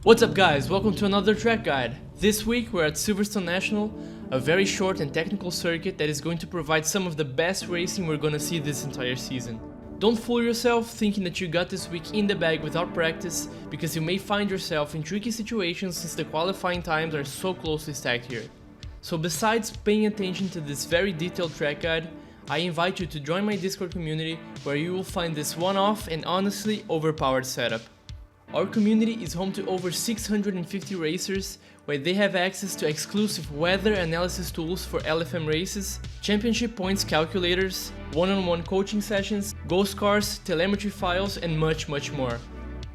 What's up guys, welcome to another track guide. This week we're at Silverstone National, a very short and technical circuit that is going to provide some of the best racing we're gonna see this entire season. Don't fool yourself thinking that you got this week in the bag without practice, because you may find yourself in tricky situations since the qualifying times are so closely stacked here. So besides paying attention to this very detailed track guide, I invite you to join my Discord community where you will find this one-off and honestly overpowered setup. Our community is home to over 650 racers, where they have access to exclusive weather analysis tools for LFM races, championship points calculators, one-on-one coaching sessions, ghost cars, telemetry files, and much more.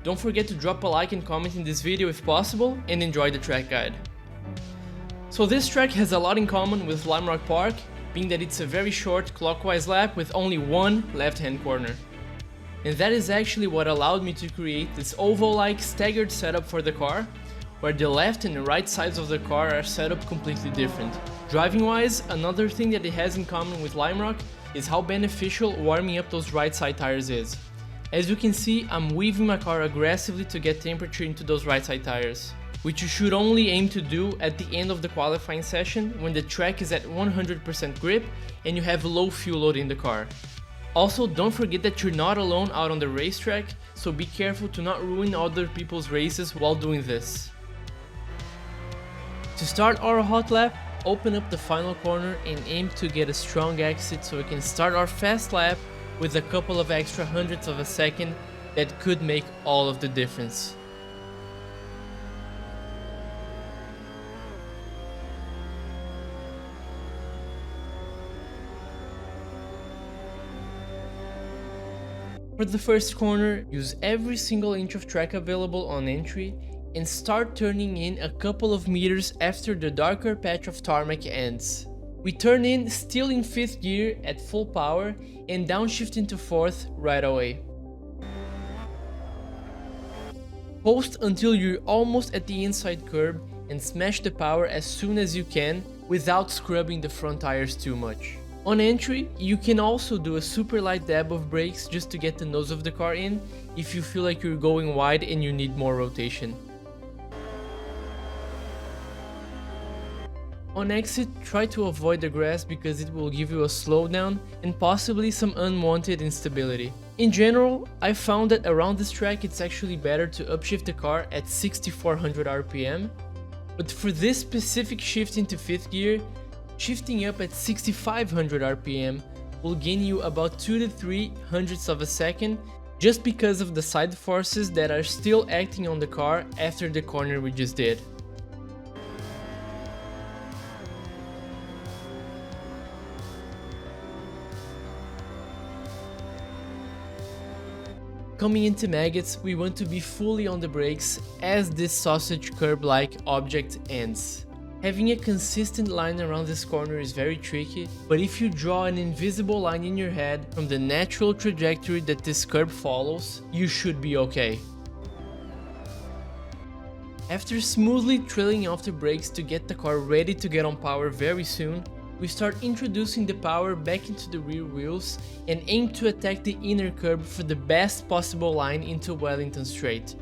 Don't forget to drop a like and comment in this video if possible, and enjoy the track guide. So this track has a lot in common with Lime Rock Park, being that it's a very short clockwise lap with only one left-hand corner. And that is actually what allowed me to create this oval-like staggered setup for the car, where the left and the right sides of the car are set up completely different. Driving-wise, another thing that it has in common with Lime Rock is how beneficial warming up those right side tires is. As you can see, I'm weaving my car aggressively to get temperature into those right side tires, which you should only aim to do at the end of the qualifying session when the track is at 100% grip and you have low fuel load in the car. Also, don't forget that you're not alone out on the racetrack, so be careful to not ruin other people's races while doing this. To start our hot lap, open up the final corner and aim to get a strong exit so we can start our fast lap with a couple of extra hundredths of a second that could make all of the difference. For the first corner, use every single inch of track available on entry and start turning in a couple of meters after the darker patch of tarmac ends. We turn in still in 5th gear at full power and downshift into 4th right away. Post until you're almost at the inside curb and smash the power as soon as you can without scrubbing the front tires too much. On entry, you can also do a super light dab of brakes just to get the nose of the car in if you feel like you're going wide and you need more rotation. On exit, try to avoid the grass because it will give you a slowdown and possibly some unwanted instability. In general, I found that around this track it's actually better to upshift the car at 6400 RPM, but for this specific shift into 5th gear, shifting up at 6500 RPM will gain you about 2 to 3 hundredths of a second just because of the side forces that are still acting on the car after the corner we just did. Coming into Maggotts, we want to be fully on the brakes as this sausage curb-like object ends. Having a consistent line around this corner is very tricky, but if you draw an invisible line in your head from the natural trajectory that this curb follows, you should be okay. After smoothly trailing off the brakes to get the car ready to get on power very soon, we start introducing the power back into the rear wheels and aim to attack the inner curb for the best possible line into Wellington straight.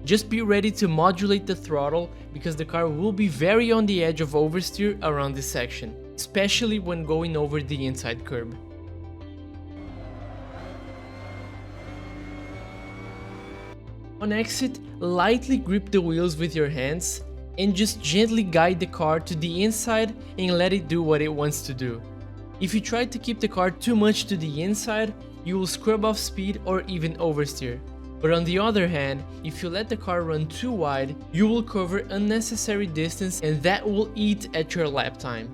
Just be ready to modulate the throttle because the car will be very on the edge of oversteer around this section, especially when going over the inside curb. On exit, lightly grip the wheels with your hands and just gently guide the car to the inside and let it do what it wants to do. If you try to keep the car too much to the inside, you will scrub off speed or even oversteer. But on the other hand, if you let the car run too wide, you will cover unnecessary distance and that will eat at your lap time.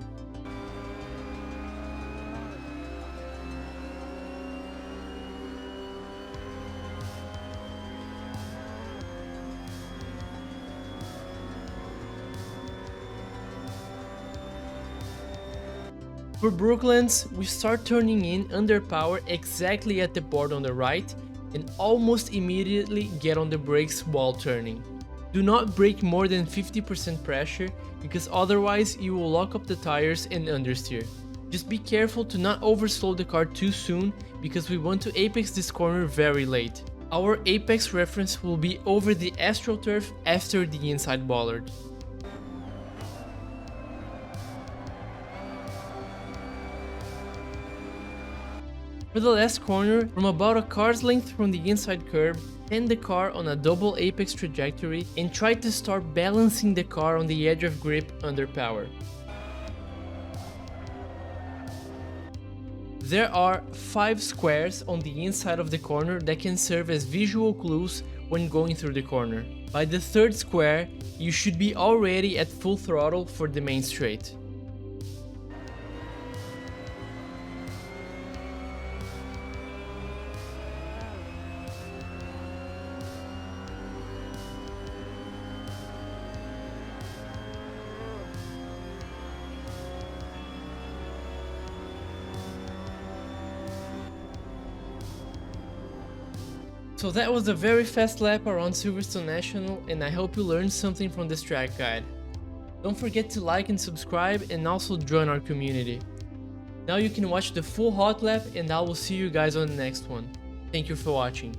For Brooklands, we start turning in under power exactly at the board on the right and almost immediately get on the brakes while turning. Do not brake more than 50% pressure because otherwise you will lock up the tires and understeer. Just be careful to not overslow the car too soon because we want to apex this corner very late. Our apex reference will be over the AstroTurf after the inside bollard. For the last corner, from about a car's length from the inside curb, bend the car on a double apex trajectory and try to start balancing the car on the edge of grip under power. There are 5 squares on the inside of the corner that can serve as visual clues when going through the corner. By the 3rd square, you should be already at full throttle for the main straight. So that was a very fast lap around Silverstone National, and I hope you learned something from this track guide. Don't forget to like and subscribe and also join our community. Now you can watch the full hot lap and I will see you guys on the next one. Thank you for watching.